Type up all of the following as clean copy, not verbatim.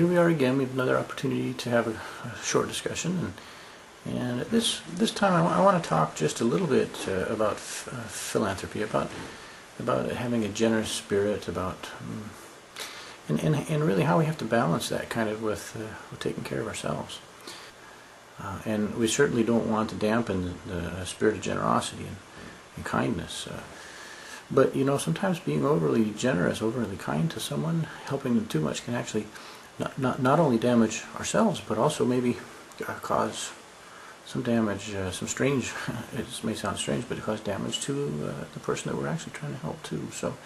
Here we are again. We have another opportunity to have a short discussion, and this time I want to talk just a little bit about philanthropy, about having a generous spirit, about and really how we have to balance that kind of with taking care of ourselves. And we certainly don't want to dampen the spirit of generosity and kindness. But sometimes being overly generous, overly kind to someone, helping them too much, can actually not only damage ourselves, but also maybe cause some damage, some strange, it may sound strange, but it cause damage to the person that we're actually trying to help too. So,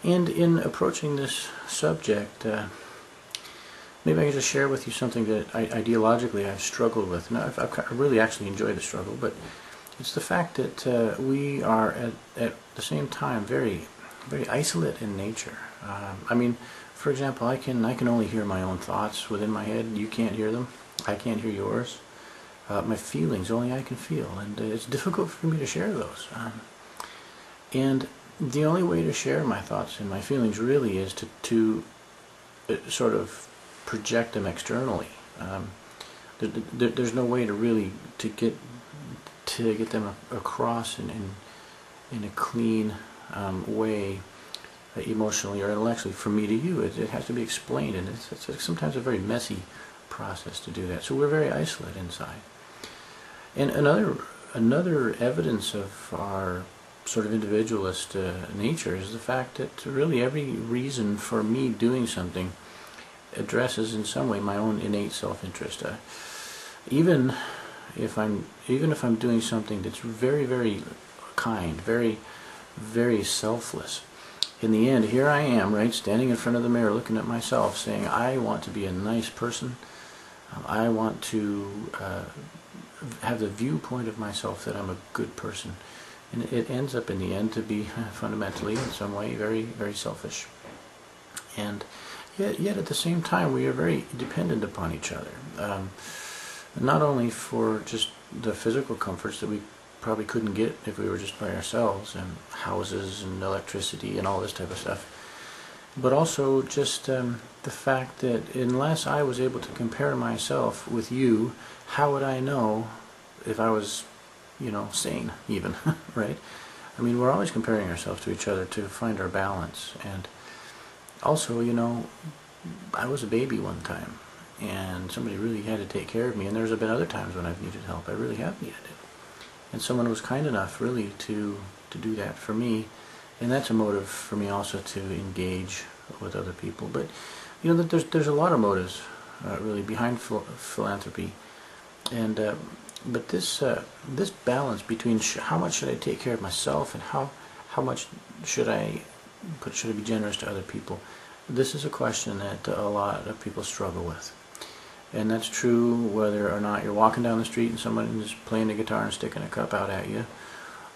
and in approaching this subject, maybe I can just share with you something that ideologically I've struggled with. Now, I really actually enjoy the struggle, but it's the fact that we are at the same time very, very isolate in nature. I mean, for example, I can only hear my own thoughts within my head. You can't hear them. I can't hear yours. My feelings only I can feel, and it's difficult for me to share those. And the only way to share my thoughts and my feelings really is to sort of project them externally. There's no way to really get them across in a clean way, emotionally or intellectually, from me to you. It has to be explained, and it's sometimes a very messy process to do that. So we're very isolated inside. And another evidence of our sort of individualist nature is the fact that really every reason for me doing something addresses in some way my own innate self-interest. Even if I'm doing something that's very, very kind, very, very selfless, in the end, here I am, right, standing in front of the mirror, looking at myself, saying, I want to be a nice person. I want to have the viewpoint of myself that I'm a good person. And it ends up in the end to be fundamentally, in some way, very, very selfish. And yet at the same time, we are very dependent upon each other. Not only for just the physical comforts that we probably couldn't get if we were just by ourselves, and houses and electricity and all this type of stuff, but also just the fact that unless I was able to compare myself with you, how would I know if I was, sane even, right? I mean, we're always comparing ourselves to each other to find our balance. And also, I was a baby one time, and somebody really had to take care of me, and there's been other times when I've needed help. I really have needed it. And someone was kind enough really to do that for me, and that's a motive for me also to engage with other people. But there's a lot of motives really behind philanthropy, and but this balance between how much should I take care of myself and how much should I be generous to other people. This is a question that a lot of people struggle with. And that's true whether or not you're walking down the street and someone is playing the guitar and sticking a cup out at you,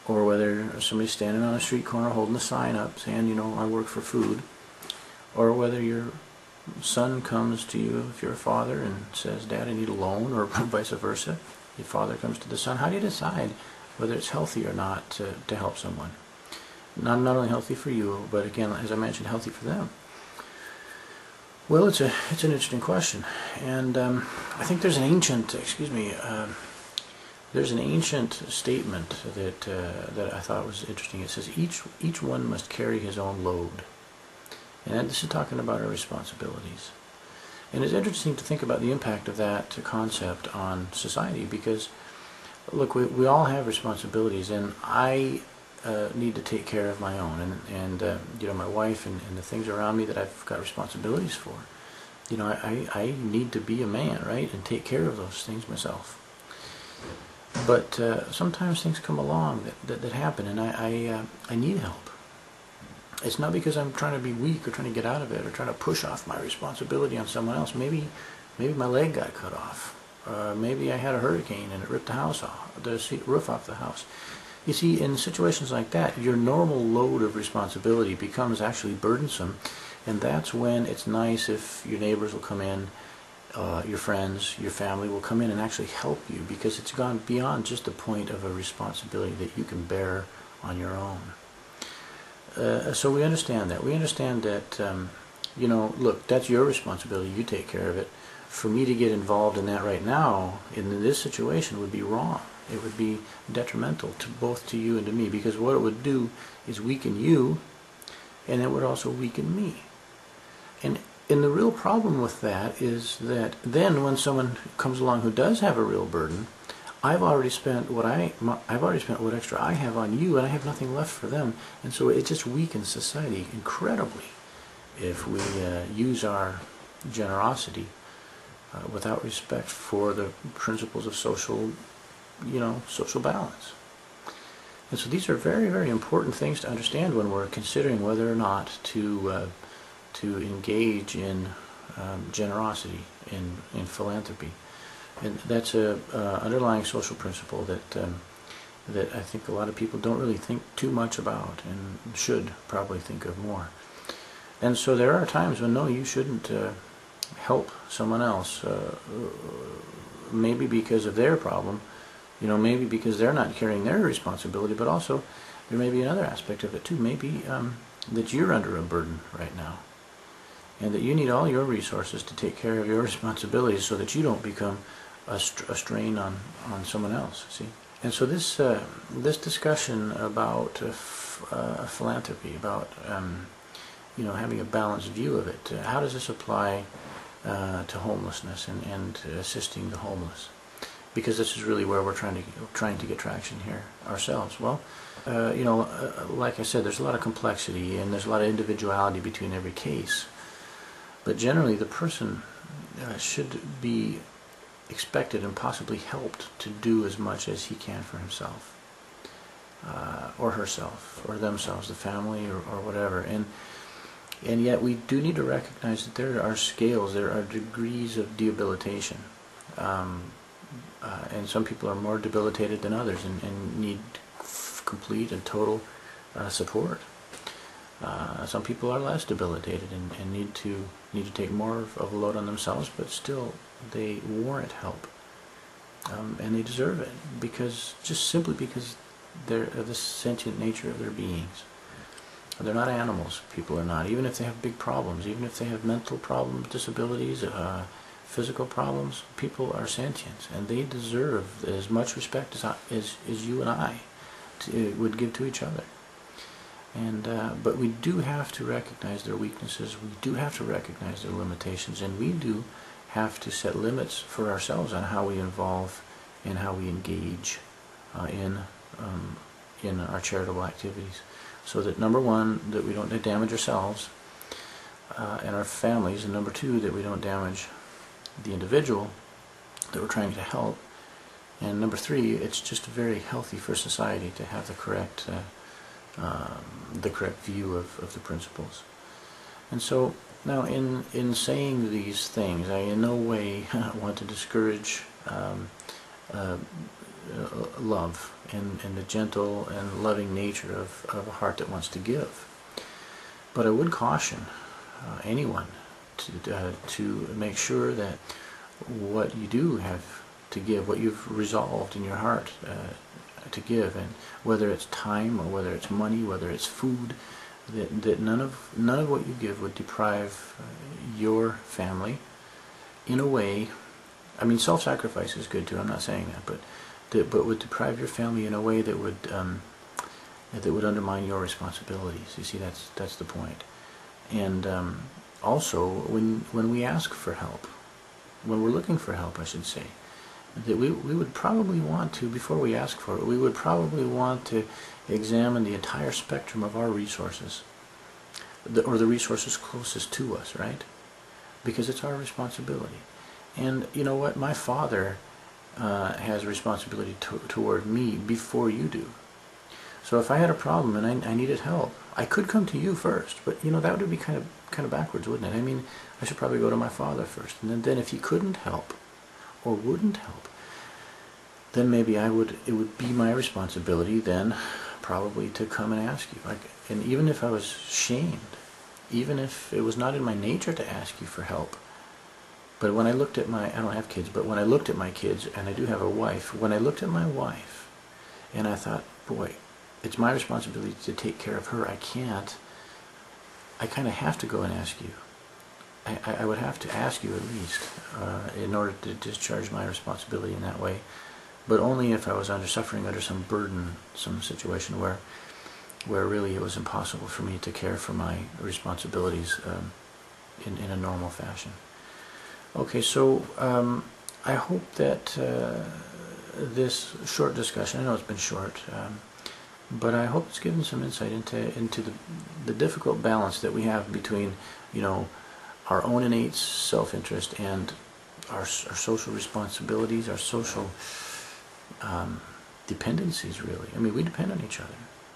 or whether somebody's standing on a street corner holding a sign up saying, I work for food, or whether your son comes to you, if you're a father, and says, Dad, I need a loan, or vice versa. Your father comes to the son. How do you decide whether it's healthy or not to help someone? Not only healthy for you, but again, as I mentioned, healthy for them. Well, it's an interesting question, and I think there's an ancient, there's an ancient statement that I thought was interesting. It says each one must carry his own load, and this is talking about our responsibilities. And it's interesting to think about the impact of that concept on society, because look, we all have responsibilities, and I need to take care of my own, and my wife and the things around me that I've got responsibilities for. I need to be a man, right, and take care of those things myself. But sometimes things come along that happen, and I need help. It's not because I'm trying to be weak or trying to get out of it or trying to push off my responsibility on someone else. Maybe my leg got cut off. Maybe I had a hurricane and it ripped the roof off the house. You see, in situations like that, your normal load of responsibility becomes actually burdensome, and that's when it's nice if your neighbors will come in, your friends, your family will come in and actually help you, because it's gone beyond just the point of a responsibility that you can bear on your own. So we understand that. We understand that look, that's your responsibility, you take care of it. For me to get involved in that right now, in this situation, would be wrong. It would be detrimental to both to you and to me, because what it would do is weaken you, and it would also weaken me. And the real problem with that is that then when someone comes along who does have a real burden, I've already spent what extra I have on you, and I have nothing left for them, and so it just weakens society incredibly if we use our generosity without respect for the principles of social balance. And so these are very, very important things to understand when we're considering whether or not to engage in generosity, in philanthropy. And that's a underlying social principle that I think a lot of people don't really think too much about, and should probably think of more. And so there are times when, no, you shouldn't help someone else, maybe because of their problem, maybe because they're not carrying their responsibility, but also there may be another aspect of it too. Maybe that you're under a burden right now, and that you need all your resources to take care of your responsibilities so that you don't become a strain on someone else, see? And so this discussion about philanthropy, about having a balanced view of it, how does this apply to homelessness and assisting the homeless? Because this is really where we're trying to get traction here ourselves. Well, like I said, there's a lot of complexity and there's a lot of individuality between every case. But generally, the person should be expected and possibly helped to do as much as he can for himself, or herself, or themselves, the family, or whatever. And yet we do need to recognize that there are scales, there are degrees of debilitation. And some people are more debilitated than others and need complete and total support. Some people are less debilitated and need to take more of a load on themselves, but still they warrant help, and they deserve it simply because they're the sentient nature of their beings. They're not animals. People are not. Even if they have big problems, even if they have mental problems, disabilities, physical problems, people are sentient, and they deserve as much respect as you and I would give to each other. And but we do have to recognize their weaknesses. We do have to recognize their limitations, and we do have to set limits for ourselves on how we involve and how we engage in our charitable activities, so that number one, that we don't damage ourselves and our families, and number two, that we don't damage the individual that we're trying to help, and number three, it's just very healthy for society to have the correct view of the principles. And so now in saying these things, I in no way want to discourage love and the gentle and loving nature of a heart that wants to give. But I would caution anyone to make sure that what you do have to give, what you've resolved in your heart to give, and whether it's time or whether it's money, whether it's food, that none of what you give would deprive your family in a way. I mean, self-sacrifice is good too, I'm not saying that, but would deprive your family in a way that would undermine your responsibilities. You see, that's the point. And also, when we ask for help, when we're looking for help, I should say, that we would probably want to, before we ask for it, we would probably want to examine the entire spectrum of our resources, or the resources closest to us, right? Because it's our responsibility. And you know what? My father has a responsibility toward me before you do. So if I had a problem and I needed help, I could come to you first, but that would be kind of backwards, wouldn't it? I mean, I should probably go to my father first, and then if he couldn't help or wouldn't help, then maybe it would be my responsibility then probably to come and ask you. And even if I was shamed, even if it was not in my nature to ask you for help, but when I looked at I don't have kids, but when I looked at my kids, and I do have a wife, when I looked at my wife and I thought, boy, it's my responsibility to take care of her, I kind of have to go and ask you. I would have to ask you at least in order to discharge my responsibility in that way, but only if I was suffering under some burden, some situation where really it was impossible for me to care for my responsibilities in a normal fashion. Okay, so I hope that this short discussion, I know it's been short, but I hope it's given some insight into the difficult balance that we have between, you know, our own innate self-interest and our social responsibilities, our social dependencies, really. I mean, we depend on each other.